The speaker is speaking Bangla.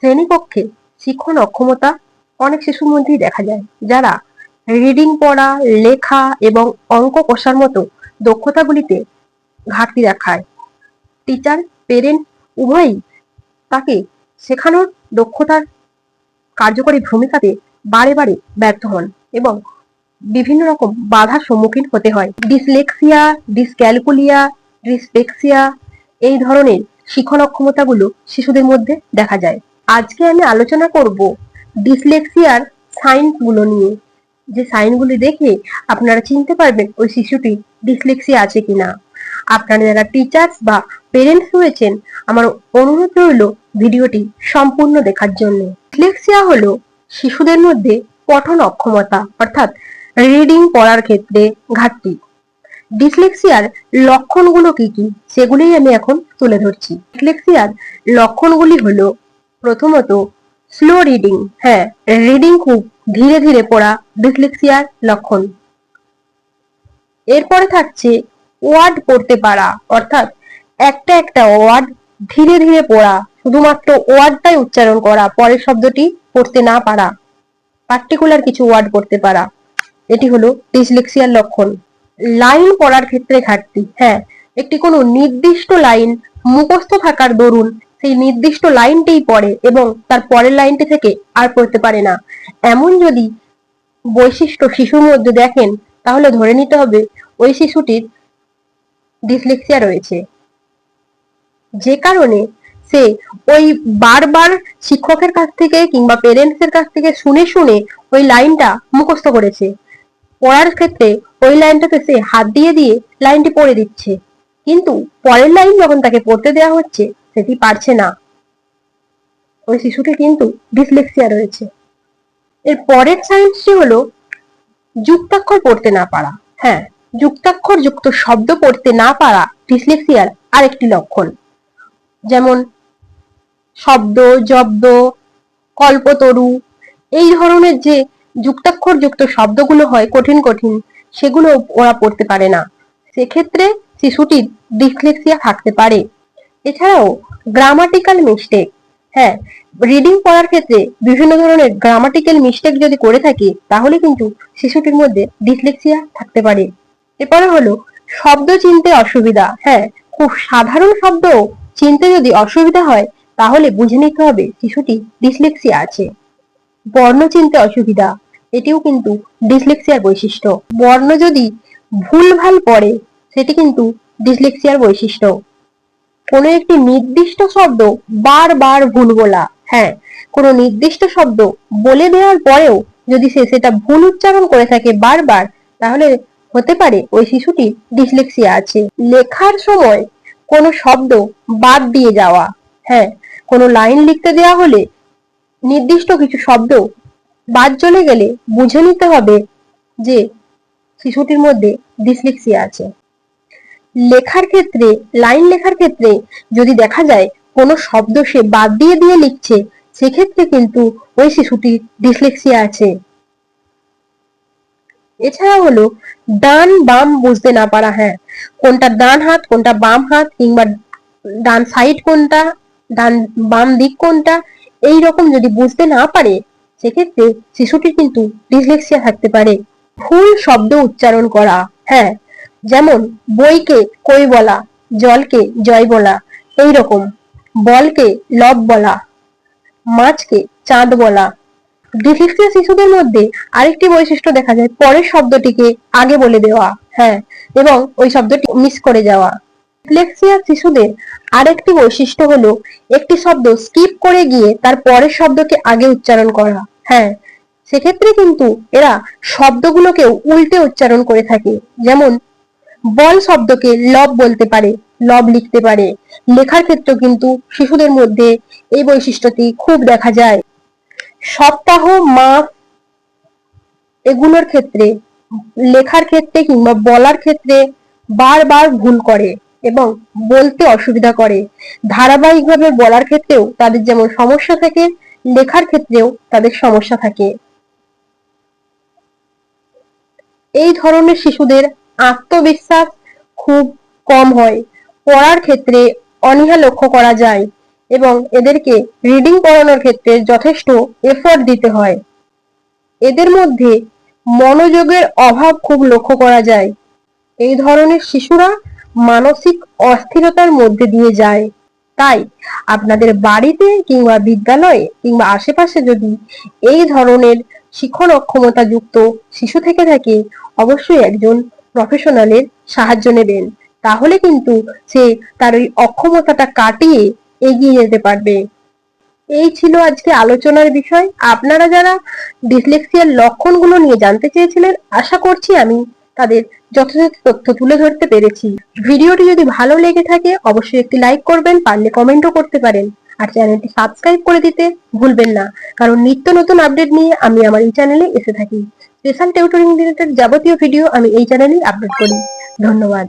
শ্রেণীকক্ষে শিখন অক্ষমতা অনেক শিশুর মধ্যেই দেখা যায়, যারা রিডিং পড়া, লেখা এবং অঙ্ক কষার মতো দক্ষতাগুলিতে ঘাটতি দেখায়। টিচার, পেরেন্ট উভয়ই তাকে শেখানোর দক্ষতার কার্যকরী ভূমিকাতে বারে বারে ব্যর্থ হন এবং বিভিন্ন রকম বাধার সম্মুখীন হতে হয়। ডিসলেক্সিয়া, ডিসক্যালকুলিয়া, ডিসপেক্সিয়া এই ধরনের শিখন অক্ষমতাগুলো শিশুদের মধ্যে দেখা যায়। আজকে আমি আলোচনা করব ডিসলেক্সিয়ার সাইনগুলো নিয়ে, যে সাইনগুলি দেখে আপনারা চিনতে পারবেন ওই শিশুটি ডিসলেক্সিয়া আছে কিনা। আপনারা যারা টিচার্স বা পেরেন্টস রয়েছেন, আমার অনুরোধ রইল ভিডিওটি সম্পূর্ণ দেখার জন্য। ডিসলেক্সিয়া হলো শিশুদের মধ্যে পঠন অক্ষমতা অর্থাৎ রিডিং পড়ার ক্ষেত্রে ঘাটতি। ডিসলেক্সিয়ার লক্ষণগুলো কি কি সেগুলোই আমি এখন তুলে ধরছি। ডিসলেক্সিয়ার লক্ষণগুলি হলো, প্রথমত স্লো রিডিং, হ্যাঁ রিডিং খুব ধীরে ধীরে পড়া ডিসলেক্সিয়ার লক্ষণ। এরপরে থাকছে ওয়ার্ড পড়তে পারা, অর্থাৎ একটা একটা ওয়ার্ড ধীরে ধীরে পড়া, শুধুমাত্র ওয়ার্ডটাই উচ্চারণ করা, পরের শব্দটি পড়তে না পারা, পার্টিকুলার কিছু ওয়ার্ড পড়তে পারা, এটি হলো ডিসলেক্সিয়ার লক্ষণ। লাইন পড়ার ক্ষেত্রে ঘাটতি, হ্যাঁ একটি কোনো নির্দিষ্ট লাইন মুখস্থ থাকার দরুন সেই নির্দিষ্ট লাইনটিই পড়ে এবং তার পরের লাইনটি থেকে আর পড়তে পারে না, এমন যদি বৈশিষ্ট্য শিশুর মধ্যে দেখেন তাহলে ধরে নিতে হবে ওই শিশুটির ডিসলেক্সিয়া রয়েছে। যে কারণে সে ওই বারবার শিক্ষকের কাছ থেকে কিংবা পেরেন্টসের কাছ থেকে শুনে শুনে ওই লাইনটা মুখস্থ করেছে। পড়ার ক্ষেত্রে ওই লাইনটাকে সে হাত দিয়ে দিয়ে লাইনটি পড়ে দিচ্ছে, কিন্তু পরের লাইন যখন তাকে পড়তে দেওয়া হচ্ছে সেটি পারছে না, ওই শিশুটি কিন্তু ডিসলেক্সিয়া রয়েছে। এর পরের সাইন্সটি হলো যুক্তাক্ষর পড়তে না পারা, হ্যাঁ যুক্তাক্ষর যুক্ত শব্দ পড়তে না পারা ডিসলেক্সিয়ার আরেকটি লক্ষণ। যেমন শব্দ, জব্দ, কল্পতরু এই ধরনের যে যুক্তাক্ষর যুক্ত শব্দগুলো হয় কঠিন কঠিন, সেগুলো ওরা পড়তে পারে না, সেক্ষেত্রে শিশুটির ডিসলেক্সিয়া থাকতে পারে। এছাড়াও গ্রামাটিক্যাল মিস্টেক, হ্যাঁ রিডিং পড়ার ক্ষেত্রে বিভিন্ন ধরনের গ্রামাটিক্যাল মিস্টেক যদি করে থাকে তাহলে কিন্তু শিশুটির মধ্যে ডিসলেক্সিয়া থাকতে পারে। এরপরে হলো শব্দ চিনতে অসুবিধা, হ্যাঁ খুব সাধারণ শব্দ চিনতে যদি অসুবিধা হয় তাহলে বুঝে নিতে হবে শিশুটি ডিসলেক্সিয়া আছে। বর্ণ চিনতে অসুবিধা, এটিও কিন্তু ডিসলেক্সিয়ার বৈশিষ্ট্য। বর্ণ যদি ভুলভাল পড়ে সেটি কিন্তু ডিসলেক্সিয়ার বৈশিষ্ট্য। কোনো একটি নির্দিষ্ট শব্দ বারবার ভুল বলা, হ্যাঁ কোনো নির্দিষ্ট শব্দ বলে দেওয়ার পরেও যদি সে সেটা ভুল উচ্চারণ করে থাকে বারবার, তাহলে হতে পারে ওই শিশুটি ডিসলেক্সিয়া আছে। লেখার সময় কোনো শব্দ বাদ দিয়ে যাওয়া, হ্যাঁ কোনো লাইন লিখতে দেওয়া হলে নির্দিষ্ট কিছু শব্দ বাদ চলে গেলে বুঝে নিতে হবে যে শিশুটির মধ্যে ডিসলেক্সিয়া আছে। লেখার ক্ষেত্রে, লাইন লেখার ক্ষেত্রে যদি দেখা যায় কোনো শব্দ সে বাদ দিয়ে দিয়ে লিখছে, সেক্ষেত্রে কিন্তু ওই শিশুটির ডিসলেক্সিয়া আছে। এছাড়া হলো ডান বাম বুঝতে না পারা, হ্যাঁ কোনটা ডান হাত কোনটা বাম হাত কিংবা ডান সাইড কোনটা, ডান বাম দিক কোনটা, এই রকম যদি বুঝতে না পারে সেক্ষেত্রে শিশুটির কিন্তু ডিসলেক্সিয়া থাকতে পারে। ভুল শব্দ উচ্চারণ করা, হ্যাঁ যেমন বইকে কই বলা, জলকে জয় বলা, এই রকম বলকে লব বলা, মাছকে চাঁদ বলা। ডিসলেক্সিয়া শিশুদের মধ্যে আরেকটি বৈশিষ্ট্য দেখা যায় পরের শব্দটিকে আগে বলে দেওয়া, হ্যাঁ এবং ওই শব্দটি মিস করে যাওয়া। ডিসলেক্সিয়া শিশুদের আরেকটি বৈশিষ্ট্য হলো একটি শব্দ স্কিপ করে গিয়ে তার পরের শব্দকে আগে উচ্চারণ করা, হ্যাঁ সেক্ষেত্রে কিন্তু এরা শব্দগুলোকে উল্টে উচ্চারণ করে থাকে। যেমন বল শব্দকে লব বলতে পারে, লব লিখতে পারে। লেখার ক্ষেত্রেও কিন্তু শিশুদের মধ্যে এই বৈশিষ্ট্যটি খুব দেখা যায়। সপ্তাহ, মাস এগুলোর ক্ষেত্রে, লেখার ক্ষেত্রে কিংবা বলার ক্ষেত্রে বারবার ভুল করে এবং বলতে অসুবিধা করে। ধারাবাহিকভাবে বলার ক্ষেত্রেও তাদের যেমন সমস্যা থাকে, লেখার ক্ষেত্রেও তাদের সমস্যা থাকে। এই ধরনের শিশুদের আত্মবিশ্বাস খুব কম হয়, পড়ার ক্ষেত্রে অনীহা লক্ষ্য করা যায় এবং এদেরকে রিডিং পড়ানোর ক্ষেত্রে যথেষ্ট এফোর্ট দিতে হয়। এদের মধ্যে মনোযোগের অভাব খুব লক্ষ্য করা যায়। এই ধরনের শিশুরা মানসিক অস্থিরতার মধ্যে দিয়ে যায়। তাই আপনাদের বাড়িতে কিংবা বিদ্যালয়ে কিংবা আশেপাশে যদি এই ধরনের শিখন অক্ষমতা যুক্ত শিশু থেকে থাকে, অবশ্যই একজন প্রফেশনালের সাহায্য নেবেন। তাহলে কিন্তু সে তার ওই অক্ষমতাটা কাটিয়ে এগিয়ে যেতে পারবে। এই ছিল আজকে আলোচনার বিষয়। আপনারা যারা ডিসলেক্সিয়ার লক্ষণগুলো নিয়ে জানতে চেয়েছিলেন, আশা করছি আমি তাদের যথাযথ তথ্য তুলে ধরতে পেরেছি। ভিডিওটি যদি ভালো লেগে থাকে অবশ্যই একটি লাইক করবেন, পারলে কমেন্টও করতে পারেন। আর চ্যানেলটি সাবস্ক্রাইব করে দিতে ভুলবেন না, কারণ নিত্য নতুন আপডেট নিয়ে আমি আমার এই চ্যানেলে এসে থাকি। স্পেশাল টিউটরিং রিলেটেড যাবতীয় ভিডিও আমি এই চ্যানেলেই আপলোড করি। ধন্যবাদ।